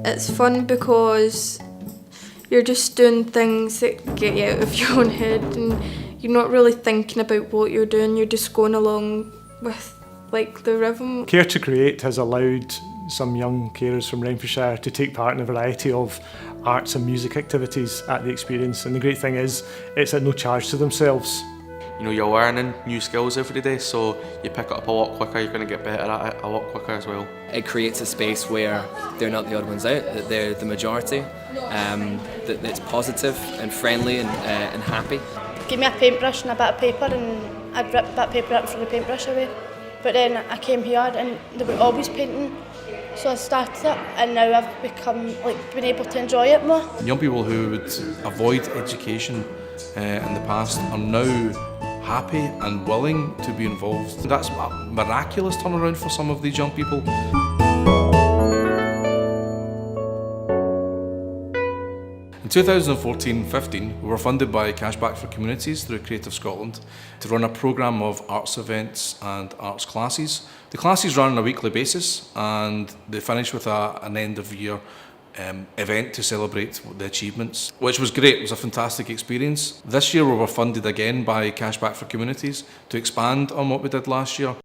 It's fun because you're just doing things that get you out of your own head and you're not really thinking about what you're doing, you're just going along with like the rhythm. Care2Create has allowed some young carers from Renfrewshire to take part in a variety of arts and music activities at the experience, and the great thing is it's at no charge to themselves. You know, you're learning new skills every day, so you pick it up a lot quicker, you're going to get better at it a lot quicker as well. It creates a space where they're not the odd ones out, that they're the majority, that it's positive and friendly and happy. Give me a paintbrush and a bit of paper and I'd rip that paper up from the paintbrush away. But then I came here and they were always painting, so I started it and now I've been able to enjoy it more. Young people who would avoid education in the past are now happy and willing to be involved. That's a miraculous turnaround for some of these young people. In 2014-15, we were funded by Cashback for Communities through Creative Scotland to run a programme of arts events and arts classes. The classes run on a weekly basis and they finish with an end-of-year event to celebrate the achievements, which was great. It was a fantastic experience. This year we were funded again by Cashback for Communities to expand on what we did last year.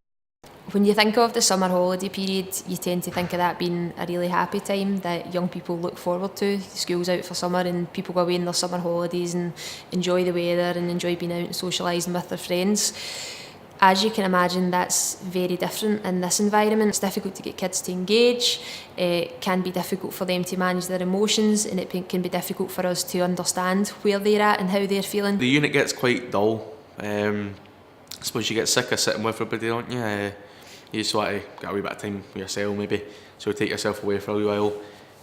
When you think of the summer holiday period, you tend to think of that being a really happy time that young people look forward to. School's out for summer and people go away on their summer holidays and enjoy the weather and enjoy being out and socialising with their friends. As you can imagine, that's very different in this environment. It's difficult to get kids to engage, it can be difficult for them to manage their emotions, and it can be difficult for us to understand where they're at and how they're feeling. The unit gets quite dull. I suppose you get sick of sitting with everybody, don't you? You just want to get a wee bit of time with yourself maybe, so take yourself away for a wee while.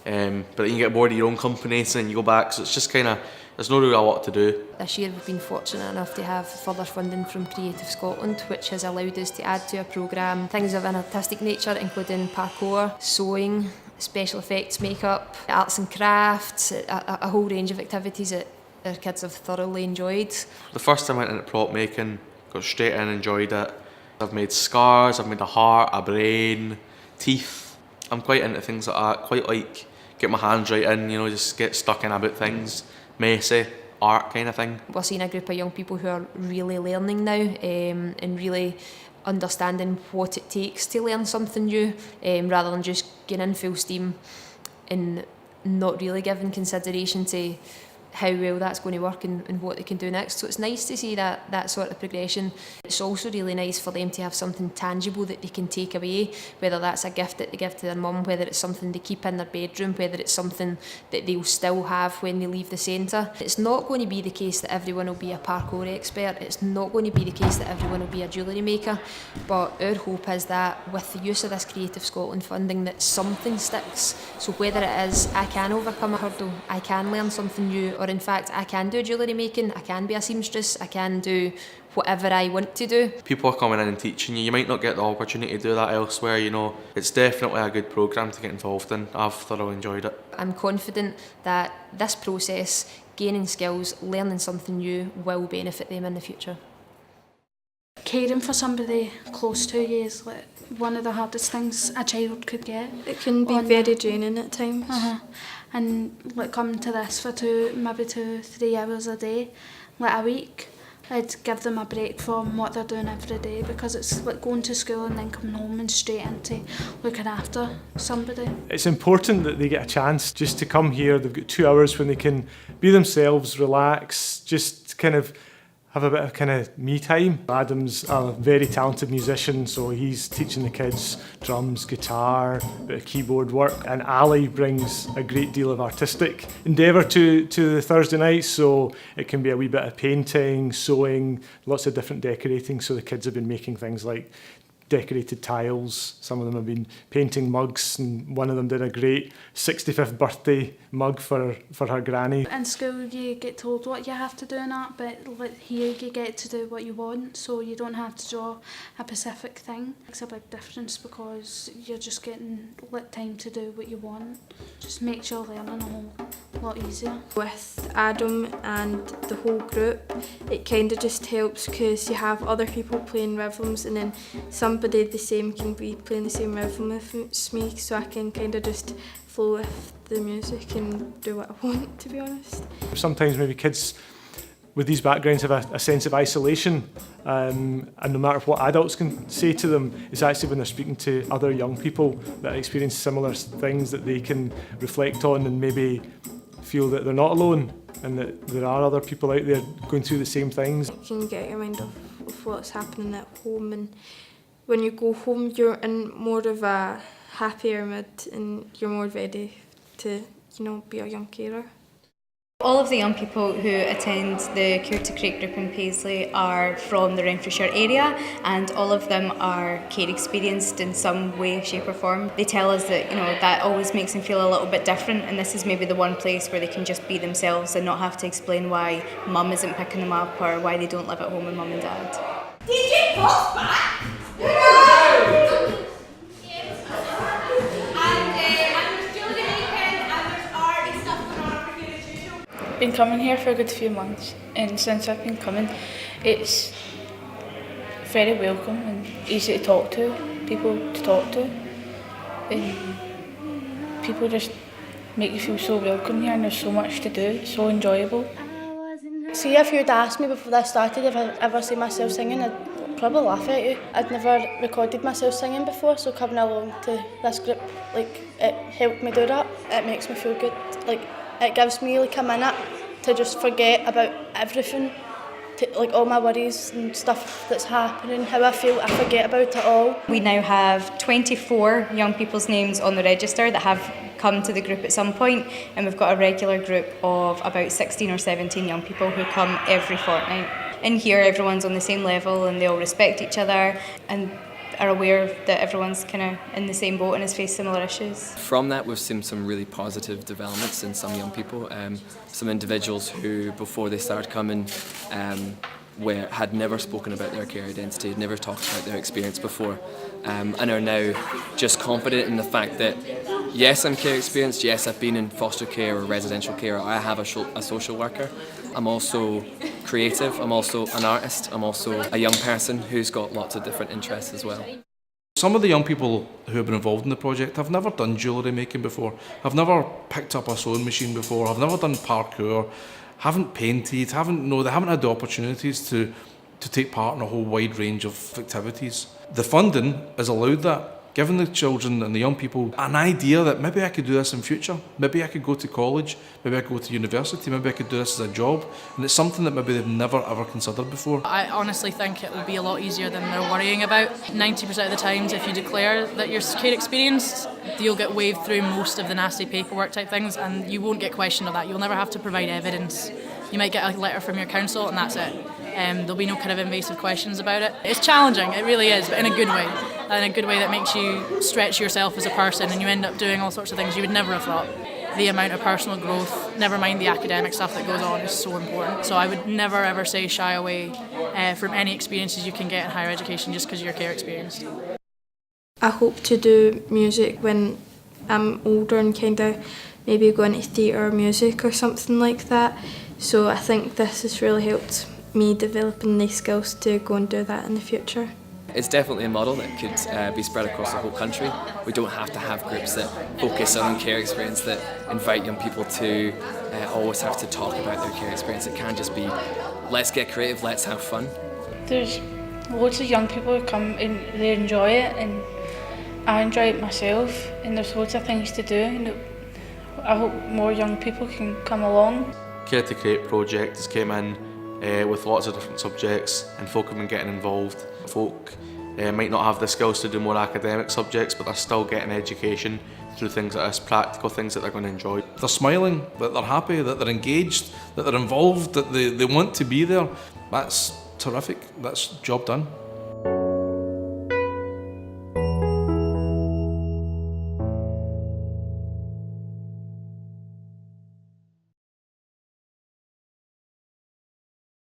But then you get bored of your own company, so then you go back, so it's just kind of, there's not really a lot to do. This year we've been fortunate enough to have further funding from Creative Scotland, which has allowed us to add to our programme things of an artistic nature, including parkour, sewing, special effects makeup, arts and crafts, a whole range of activities that our kids have thoroughly enjoyed. The first time I went into prop making, got straight in and enjoyed it. I've made scars, I've made a heart, a brain, teeth. I'm quite into things like that, quite like get my hands right in, you know, just get stuck in about things, messy, art kind of thing. We're seeing a group of young people who are really learning now and really understanding what it takes to learn something new, rather than just getting in full steam and not really giving consideration to how well that's going to work and what they can do next. So it's nice to see that sort of progression. It's also really nice for them to have something tangible that they can take away, whether that's a gift that they give to their mum, whether it's something they keep in their bedroom, whether it's something that they'll still have when they leave the centre. It's not going to be the case that everyone will be a parkour expert. It's not going to be the case that everyone will be a jewellery maker. But our hope is that with the use of this Creative Scotland funding, that something sticks. So whether it is I can overcome a hurdle, I can learn something new, or in fact I can do jewellery making, I can be a seamstress, I can do whatever I want to do. People are coming in and teaching you. You might not get the opportunity to do that elsewhere, you know. It's definitely a good programme to get involved in. I've thoroughly enjoyed it. I'm confident that this process, gaining skills, learning something new, will benefit them in the future. Caring for somebody close to you is like one of the hardest things a child could get. It can be very draining at times. And like coming to this for maybe 2-3 hours a day, like a week, I'd give them a break from what they're doing every day, because it's like going to school and then coming home and straight into looking after somebody. It's important that they get a chance just to come here. They've got 2 hours when they can be themselves, relax, just kind of have a bit of kind of me time. Adam's a very talented musician, so he's teaching the kids drums, guitar, a bit of keyboard work, and Ali brings a great deal of artistic endeavour to the Thursday nights, so it can be a wee bit of painting, sewing, lots of different decorating. So the kids have been making things like decorated tiles, some of them have been painting mugs, and one of them did a great 65th birthday mug for her granny. In school you get told what you have to do in art, but like here you get to do what you want, so you don't have to draw a specific thing. It's a big difference because you're just getting time to do what you want. Just makes your learning a whole a lot easier. With Adam and the whole group, it kind of just helps because you have other people playing rhythms and then somebody the same can be playing the same rhythm as me, so I can kind of just flow with the music and do what I want, to be honest. Sometimes maybe kids with these backgrounds have a sense of isolation, and no matter what adults can say to them, it's actually when they're speaking to other young people that experience similar things that they can reflect on and maybe feel that they're not alone and that there are other people out there going through the same things. You can get your mind off of what's happening at home, and when you go home you're in more of a happier mood and you're more ready to, be a young carer. All of the young people who attend the Care2Create group in Paisley are from the Renfrewshire area, and all of them are care experienced in some way, shape or form. They tell us that that always makes them feel a little bit different, and this is maybe the one place where they can just be themselves and not have to explain why mum isn't picking them up or why they don't live at home with mum and dad. DJ Paul's back! Been coming here for a good few months, and since I've been coming, it's very welcome and easy to talk to, and people just make you feel so welcome here, and there's so much to do, it's so enjoyable. See, if you'd asked me before I started if I'd ever seen myself singing, I'd probably laugh at you. I'd never recorded myself singing before, so coming along to this group, it helped me do that. It makes me feel good. It gives me a minute to just forget about everything, all my worries and stuff that's happening, how I feel, I forget about it all. We now have 24 young people's names on the register that have come to the group at some point, and we've got a regular group of about 16 or 17 young people who come every fortnight. In here everyone's on the same level and they all respect each other and are aware that everyone's kind of in the same boat and has faced similar issues. From that, we've seen some really positive developments in some young people. Some individuals who, before they started coming, had never spoken about their care identity, had never talked about their experience before, and are now just confident in the fact that, yes, I'm care experienced, yes, I've been in foster care or residential care, or I have a social worker. I'm also creative, I'm also an artist, I'm also a young person who's got lots of different interests as well. Some of the young people who have been involved in the project have never done jewellery making before, have never picked up a sewing machine before, have never done parkour, haven't painted, they haven't had the opportunities to take part in a whole wide range of activities. The funding has allowed that, giving the children and the young people an idea that maybe I could do this in future, maybe I could go to college, maybe I could go to university, maybe I could do this as a job, and it's something that maybe they've never ever considered before. I honestly think it will be a lot easier than they're worrying about. 90% of the times if you declare that you're care experienced, you'll get waved through most of the nasty paperwork type things and you won't get questioned on that. You'll never have to provide evidence. You might get a letter from your council and that's it. There'll be no kind of invasive questions about it. It's challenging, it really is, but in a good way. And in a good way that makes you stretch yourself as a person and you end up doing all sorts of things you would never have thought. The amount of personal growth, never mind the academic stuff that goes on, is so important. So I would never ever say shy away from any experiences you can get in higher education just because you're care experienced. I hope to do music when I'm older and kind of maybe go into theatre or music or something like that. So I think this has really helped me developing the skills to go and do that in the future. It's definitely a model that could be spread across the whole country. We don't have to have groups that focus on care experience, that invite young people to always have to talk about their care experience. It can just be, let's get creative, let's have fun. There's loads of young people who come and they enjoy it, and I enjoy it myself, and there's loads of things to do, and I hope more young people can come along. Care2Create project has came in with lots of different subjects and folk have been getting involved. Folk might not have the skills to do more academic subjects, but they're still getting education through things like this, practical things that they're going to enjoy. They're smiling, that they're happy, that they're engaged, that they're involved, that they want to be there. That's terrific, that's job done.